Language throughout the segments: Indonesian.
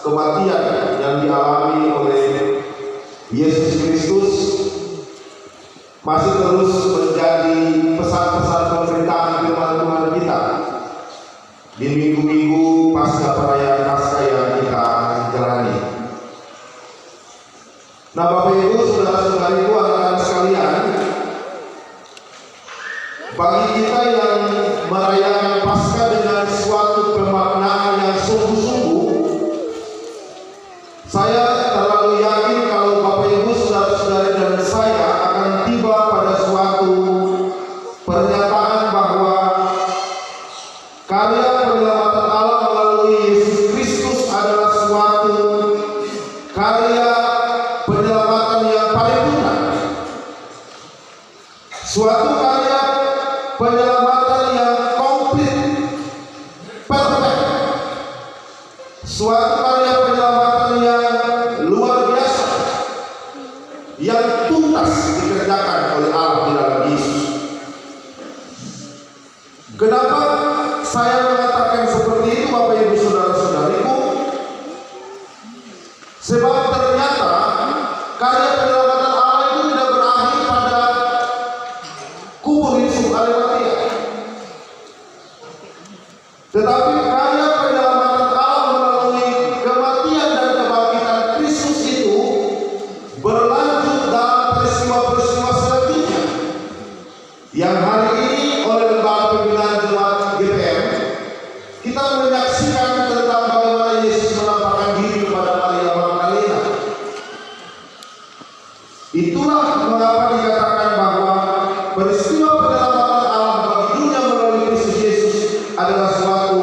kematian yang dialami oleh Yesus Kristus masih terus menjadi pesan-pesan pemberitaan firman Tuhan kita di minggu-minggu pasca perayaan Paskah yang kita jalani. Nah, Bapak Ibu, saudara-saudariku, anak-anak sekalian, bagi kita yang merayakan Paskah dengan suatu pemaknaan yang sungguh-sungguh, saya terlalu yakin kalau Bapak Ibu, saudara-saudari dan saya akan tiba pada suatu pernyataan bahwa karya penyelamatan Allah melalui Yesus Kristus adalah suatu karya penyelamatan yang paripurna, suatu karya penyelamatan yang komplit, perfect, suatu karya penyelamatan yang luar biasa, yang tuntas dikerjakan oleh Allah di dalam Yesus. Kenapa saya mengatakan seperti itu, Bapak Ibu saudara-saudariku? Sebab ternyata karya penyelamatan Allah itu tidak berakhir pada kubur Yesus Arimatea, tetapi karya penyelamatan Allah melalui kematian dan kebangkitan Kristus itu berlanjut dalam peristiwa-peristiwa selanjutnya yang hari ini oleh lembaga pembinaan jemaat GPM kita menyaksikan tentang bagaimana Yesus menampakkan diri kepada Maria Magdalena. Itulah mengapa dikatakan bahwa peristiwa penyelamatan Allah bagi dunia melalui Kristus Yesus adalah suatu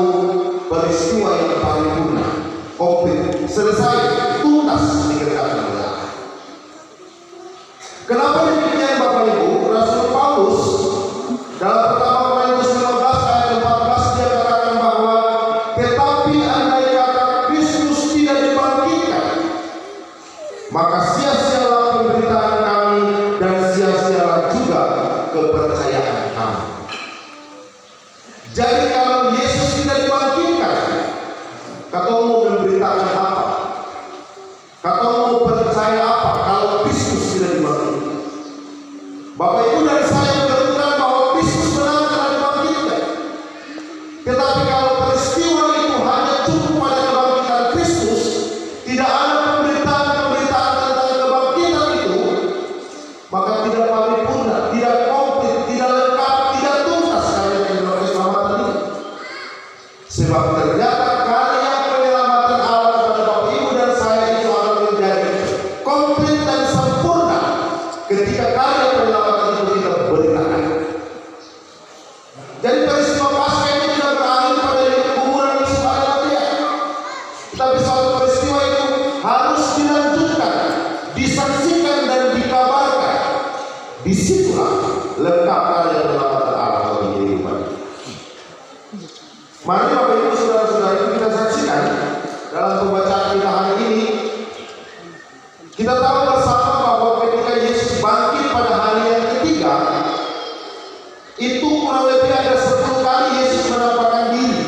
peristiwa yang paripurna, komplit, selesai, tuntas dikerjakan oleh Allah. Kenapa demikian, Bapak Ibu? Rasul Paulus dalam pertama Korintus 15 ayat 14 dia katakan bahwa tetapi andai kata Kristus tidak dibangkitkan, maka sia-sialah pemberitaan kami dan sia-sialah juga kepercayaan kami. Jadi kalau Yesus tidak dibangkitkan, kata mau memberitakan apa? Kata mau percaya apa kalau Kristus tidak dibangkitkan? Bapak Ibu dan saya mengertikan bahwa Kristus benar telah dibangkitkan. Tetapi kalau peristiwa itu hanya cukup pada kebangkitan Kristus, tidak ada pemberitaan-pemberitaan tentang kebangkitan itu, maka tidak paripurna, tidak komplit, tidak lengkap, tidak tuntas karya penyelamatan ini. Sebab ternyata karya penyelamatan Allah kepada Bapak Ibu dan saya itu akan menjadi komplit dan sempurna ketika karya penyelamatan itu kita beritakan. Jadi peristiwa Paskah itu tidak berakhir pada kuburan Yesus Arimatea, tetapi suatu peristiwa itu harus dilanjutkan, disaksikan dan dikabarkan. Disitulah lengkap karya penyelamatan Allah bagi kehidupan. Mari Bapak Ibu saudara-saudari kita saksikan dalam pembacaan kita hari ini. Kita tahu bersama bahwa ketika Yesus bangkit pada hari yang ketiga, itu kurang lebih ada 10 kali Yesus menampakkan diri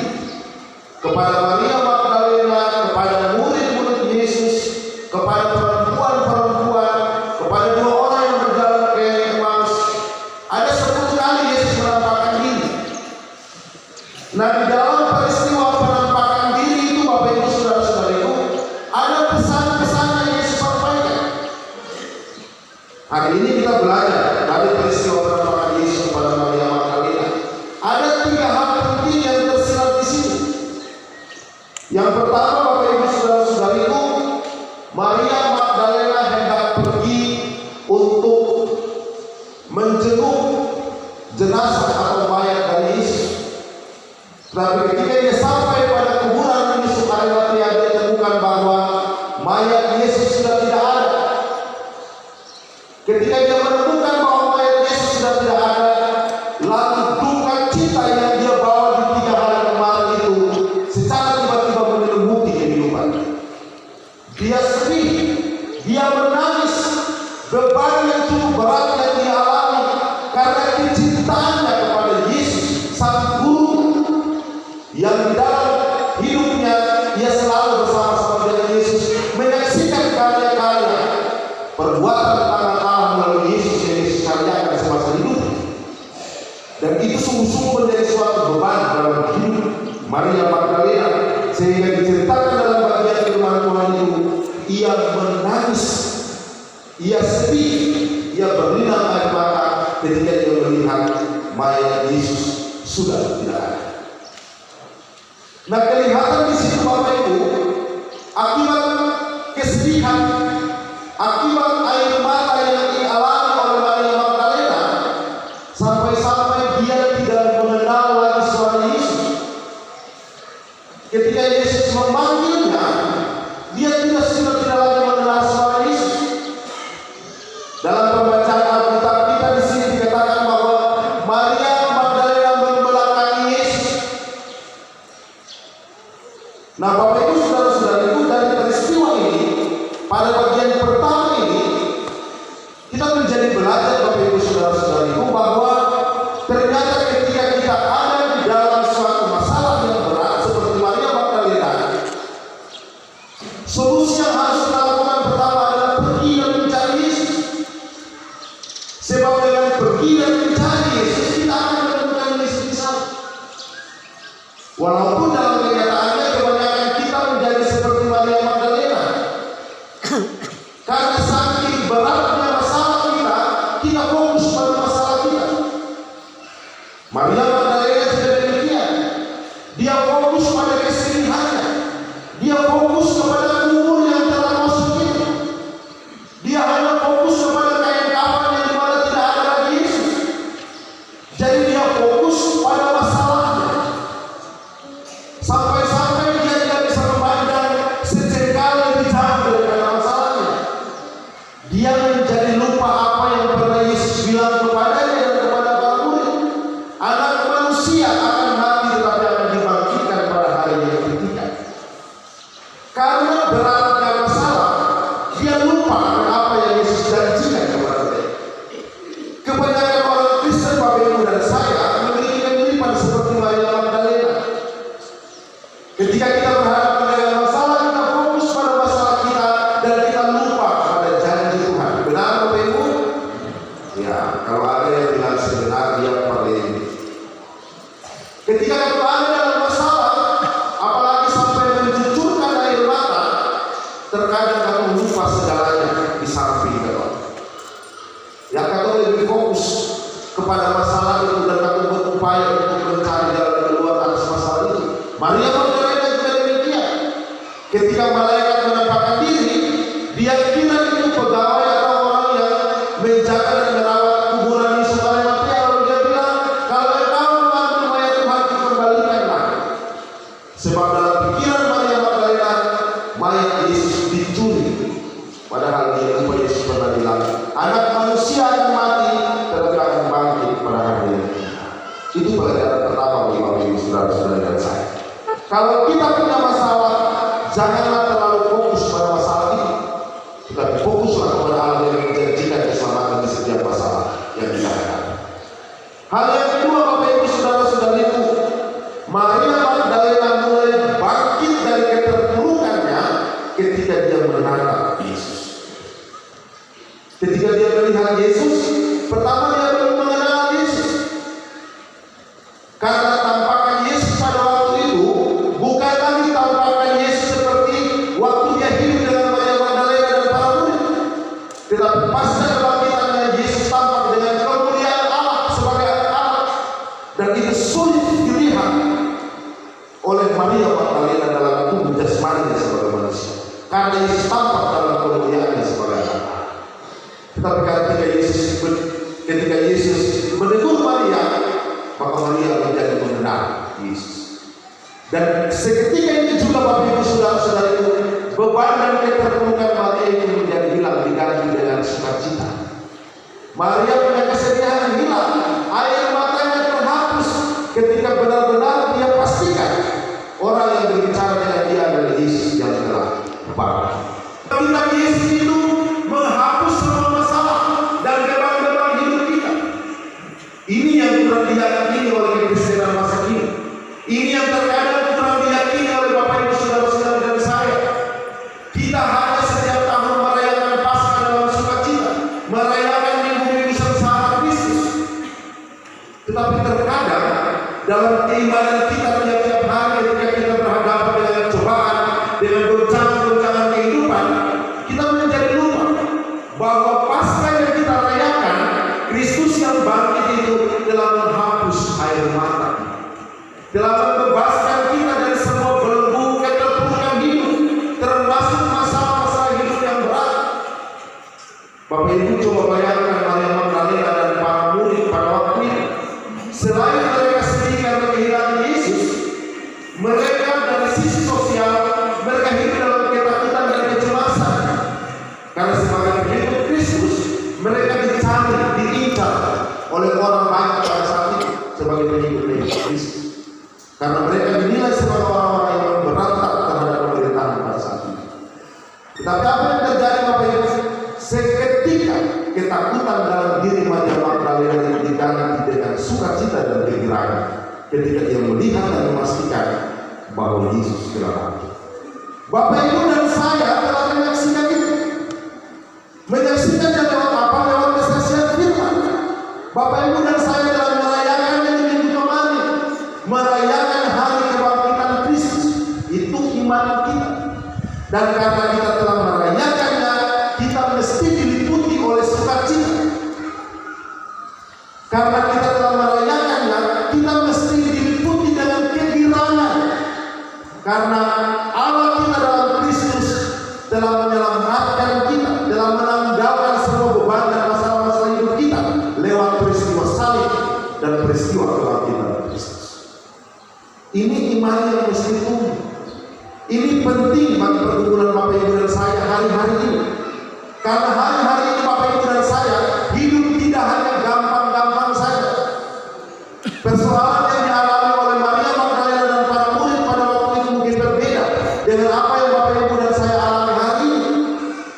kepada Maria Magdalena, kepada murid-murid Yesus, kepada perempuan-perempuan, kepada 2 orang yang berjalan ke Emmaus. Ada 10 kali Yesus menampakkan diri. Nah, di dalam peristiwa penampakan diri itu, Bapak Ibu saudara-saudariku, ada pesan-pesan yang Yesus sampaikan. Hari ini kita belajar dari peristiwa penampakan Yesus kepada Maria Magdalena. Ada 3 hal penting yang tersirat di sini. Yang pertama, Bapak Ibu saudara-saudariku, Maria Magdalena hendak pergi untuk menjenguk jenazah atau mayat dari Yesus. Tapi ketika dia sampai pada kuburan Yesus Arimatea, dia temukan bahwa mayat Yesus sudah tidak ada. Ketika dia menemukan bahwa mayat Yesus sudah tidak ada, lalu duka cita yang dia bawa di 3 hari kemarin itu secara tiba-tiba menyelimuti kehidupannya. Dia sedih, dia menangis, beban yang cukup berat yang dia alami karena kecintaannya kepada Yesus, sang guru yang di dalam hidupnya ia selalu bersama-sama dengan sudah tidak ada. Nah, kelihatan di situ Bapak Ibu, akibat kesedihan, akibat air mata yang dialami oleh Maria Magdalena, sampai-sampai dia tidak mengenal lagi suara Yesus. Ketika Yesus memanggilnya, dia sudah tidak lagi mengenal suara Yesus. Dalam pembacaan Alkitab kita di sini dikatakan bahwa Maria Magdalena membelakangi Yesus. Nah, Bapak Ibu saudara-saudariku, dari peristiwa ini, pada bagian pertama ini, kita menjadi belajar Bapak Ibu saudara-saudariku bahwa ternyata ketika kita ada di dalam suatu masalah yang berat seperti Maria Magdalena, solusi yang harus kita lakukan pertama adalah pergi dan mencari Yesus. Sebab dengan pergi dan mencari Yesus, kita akan menemukan Yesus di sana. Walaupun dalam kenyataannya kebanyakan kita menjadi seperti Maria Magdalena, karena saking beratnya masalah kita fokus pada masalah kita. Maria Magdalena tidak demikian. Dia fokus pada kesedihannya. Dia fokus kepada kubur yang telah kosong itu. Dia hanya fokus kepada kain kafan yang dimana tidak ada lagi Yesus. Jadi dia fokus pada masalahnya. Sampai-sampai dia tidak bisa memandang sejengkal lebih jauh daripada masalahnya. Dia menjadi lupa apa yang pernah Yesus bilang kepadanya dan kepada para murid. Anak manusia akan mati tetapi akan dibangkitkan pada hari yang ketiga. Karena beratnya masalah, dia lupa apa yang Yesus janjikan kepada mereka. Kebanyakan orang Kristen, Bapak Ibu dan saya, memiliki kemiripan seperti Maria Magdalena. Ketika kita berhadapan dengan masalah, kita fokus pada masalah kita dan kita lupa pada janji Tuhan. Benar Bapak Ibu? Ya, kalau ada yang bilang sebenar, dia paling. Ketika kita ada dalam masalah, apalagi sampai mencucurkan air mata, terkadang kamu lupa segalanya di samping kamu. Yang kamu lebih fokus kepada masalah itu dan kamu berupaya untuk mencari jalan keluar atas masalah itu. Maria Magdalena juga demikian. Ketika malaikat menampakkan diri, dia kira itu pegawai atau orang yang menjaga dan merawat kuburan Yesus Arimatea. Lalu dia bilang, kalau engkau mengambil mayat Tuhan, kembalikanlah. Sebab dalam pikiran Maria Magdalena, mayat Yesus dicuri. Padahal dia lupa Yesus pernah bilang, anak manusia akan mati, tetapi akan bangkit pada hari yang ketiga. Itu pelajaran pertama bagi Bapak Ibu saudara-saudara dan saya. Kalau kita punya masalah, janganlah terlalu fokus pada masalah itu, tetapi fokuslah kepada Allah yang menjanjikan keselamatan di setiap masalah yang kita hadapi. Hal yang kedua, Bapak Ibu saudara-saudariku, Maria Magdalena mulai bangkit dari keterpurukannya ketika dia menatap Yesus. Ketika dia melihat Yesus, pertama dia belum mengenal Yesus. Karena tampakan Yesus pada waktu itu bukan lagi tampakan Yesus seperti waktu dia hidup dengan Maria Magdalena dan para murid. Tetapi pasca kebangkitannya, Yesus tampak dengan kemuliaan Allah sebagai Allah. Dan itu sulit dilihat oleh Maria Magdalena dalam tubuh jasmaninya sebagai manusia. Karena Yesus tampak dalam kemuliaannya sebagai Allah. Tetapi ketika Yesus menegur Maria, maka Maria menjadi mengenal Yesus. Dan seketika itu juga Bapak Ibu saudara-saudariku, beban dan keterpurukan Maria itu menjadi hilang, diganti dengan sukacita. Maria punya kesedihan yang hilang, air matanya terhapus ketika benar-benar dia pastikan orang yang berbicara dengan dia adalah Yesus yang telah bangkit. Ketika Yesus itu menghapus semua masalah dan beban-beban hidup kita. Ini yang kurang diyakini oleh Kristen masa kini. Ini yang terkadang kurang diyakini oleh Bapak Ibu saudara-saudara dan saya. Kita hanya setiap tahun merayakan Paskah dalam sukacita, merayakan minggu-minggu sengsara Kristus. Tetapi terkadang dalam keimanan kita tiap-tiap hari ketika kita berhadapan dengan cobaan, dengan goncangan-goncangan kehidupan, kita menjadi lupa bahwa Paskah yang kita rayakan, Kristus yang bangkit itu telah menghapus air mata. telah membebaskan kita dari semua belenggu keterpurukan hidup, termasuk masalah-masalah hidup yang berat. Bapak Ibu coba bayangkan Maria Magdalena dan para murid pada waktu itu. Selain mereka sedih karena kehilangan Yesus, mereka dari sisi sosial mereka hidup dalam ketakutan dan kecemasan. Karena sebagai pengikut Kristus, mereka dicari, diincar oleh orang banyak pada saat itu sebagai pengikut Kristus. Karena mereka dinilai sebagai orang-orang yang memberontak terhadap pemerintahan pada saat itu. Tetapi apa yang terjadi Bapak Ibu? Seketika ketakutan dalam diri Maria Magdalena itu diganti dengan sukacita dan kegembiraan ketika ia melihat dan memastikan bahwa Yesus telah bangkit. Bapak Ibu dan saya telah menyaksikan itu. Menyaksikannya lewat apa? Lewat kesaksian firman. Bapak Ibu dan saya telah merayakannya di minggu kemarin, merayakan hari kebangkitan Kristus. Itu iman kita. Dan karena kita telah merayakannya, kita mesti diliputi oleh sukacita. Karena kita telah merayakannya, kita mesti diliputi dengan kegembiraan. Karena Allah kita dalam Kristus telah menyelamatkan kita, telah menanggalkan semua beban dan masalah-masalah hidup kita lewat peristiwa salib dan peristiwa kebangkitan Kristus. Ini iman yang mesti tumbuh. Ini penting bagi pergumulan Bapak Ibu dan saya hari-hari ini. Karena hari-hari ini Bapak Ibu dan saya hidup tidak hanya gampang-gampang saja. Persoalan yang dialami oleh Maria Magdalena dan para murid pada waktu itu mungkin berbeda dengan apa yang Bapak Ibu dan saya alami hari ini.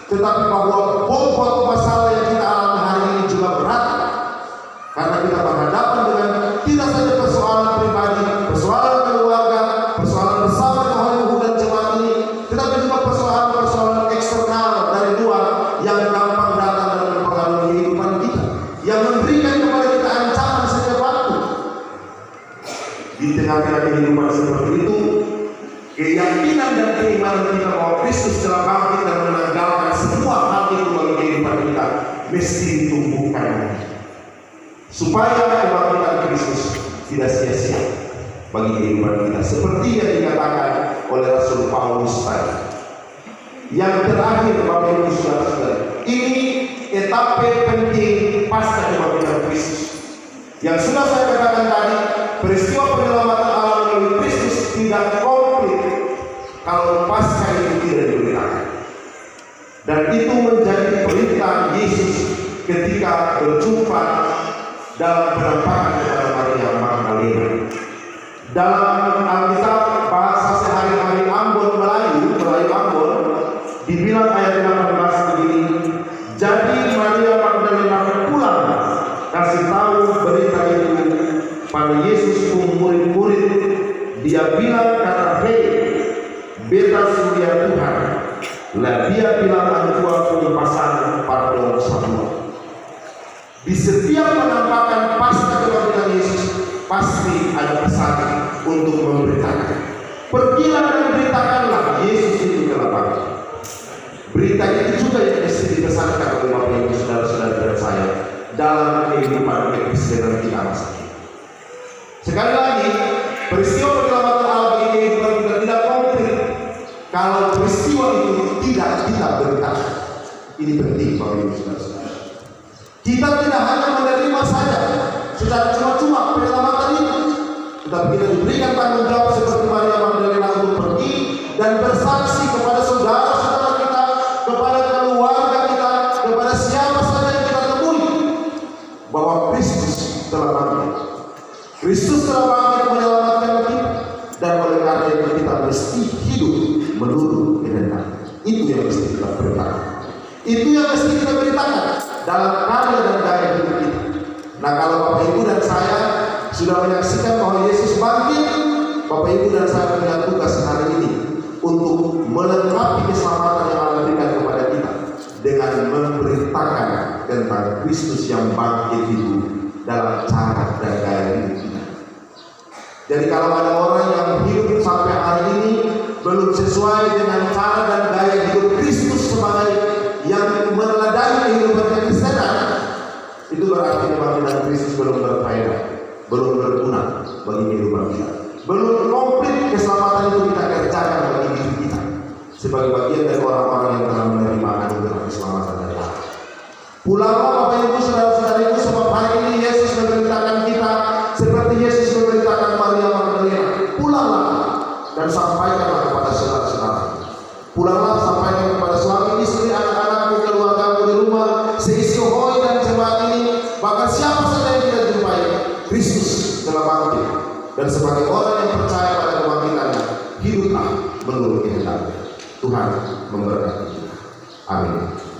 Tetapi bahwa bobot masalah yang kita alami hari ini juga berat. Karena kita berhadapan dengan tidak saja persoalan pribadi, persoalan keluarga, persoalan bersama Tuhan dan jemaat ini, tetapi juga persoalan-persoalan eksternal dari luar yang gampang datang dan mempengaruhi kehidupan kita, yang memberikan kepada kita ancaman setiap waktu. Di tengah-tengah kehidupan seperti itu, keyakinan dan keimanan kita bahwa Kristus telah bangkit dan menanggalkan semua hal itu bagi kehidupan kita mesti ditumbuhkan supaya kebangkitan Kristus tidak sia-sia bagi kehidupan kita, seperti yang dikatakan oleh Rasul Paulus tadi. Yang terakhir Bapak Ibu Saudara-saudara, ini etape penting pasca kebangkitan Kristus. Yang sudah saya katakan tadi, peristiwa penyelamatan Allah melalui Kristus tidak komplit kalau pasca itu tidak diberitakan. Dan itu menjadi perintah Yesus ketika berjumpa dalam penampakan kepada Maria Magdalena. Dalam Alkitab bahasa sehari-hari Ambon Melayu Ambon, dibilang ayat 18 begini, jadi Maria Magdalena pulang kasih tahu berita itu pada Yesus murid-murid. Dia bilang kata, hei beta surya Tuhan, lah dia bilang angkua pun pasang pardon semua. Di setiap penampakan pasca kebangkitan Yesus pasti ada pesan untuk memberitakan. Pergilah dan beritakanlah Yesus itu telah bangkit. Berita itu juga yang mesti dipesankan oleh Bapak Ibu Saudara-saudara dan saya dalam kehidupan kekristenan kita masing-masing. Sekali lagi, peristiwa penyelamatan Allah bagi kehidupan kita tidak komplit kalau peristiwa itu tidak kita beritakan. Ini penting Bapak Ibu Saudara-saudara. Kita tidak hanya menerima saja secara cuma-cuma penyelamatan itu, tetapi kita diberikan tanggung jawab seperti Maria Magdalena untuk pergi dan bersaksi kepada saudara-saudara kita, kepada keluarga kita, kepada siapa saja yang kita temui bahwa Kristus telah bangkit. Kristus telah bangkit menyelamatkan kita, dan oleh karena itu kita mesti hidup menurut kehendak. Itu yang mesti kita beritakan. Itu yang mesti kita beritakan dalam karya dan gaya hidup kita. Nah, kalau Bapak Ibu dan saya sudah menyaksikan bahwa Yesus bangkit, Bapak Ibu dan saya punya tugas hari ini untuk melengkapi keselamatan yang Allah berikan kepada kita dengan memberitakan tentang Kristus yang bangkit itu dalam cara dan gaya hidup kita. Jadi kalau ada orang yang hidup sampai hari ini belum sesuai dengan cara dan gaya hidup Kristus sebagai yang meneladani kehidupan kekristenan, itu berarti kebangkitan Kristus belum berfaedah, belum berguna bagi kehidupan kita. belum komplit keselamatan itu kita kerjakan bagi diri kita sebagai bagian dari orang-orang yang telah menerima anugerah keselamatan dari Allah. Pulanglah Bapak Ibu saudara-saudariku, sebab hari ini Yesus memerintahkan kita seperti Yesus memerintahkan Maria Magdalena. Pulanglah dan sampaikanlah kepada saudara-saudara. Pulanglah, sampaikan kepada suami, istri, anak-anakmu, keluargamu di rumah, seisi hoi dan jemaat ini, bahkan siapa saja yang kita jumpai, Kristus telah bangkit. Dan sebagai orang yang percaya pada kebangkitannya, hiduplah menurut kehendaknya. Tuhan memberkati kita. Amin.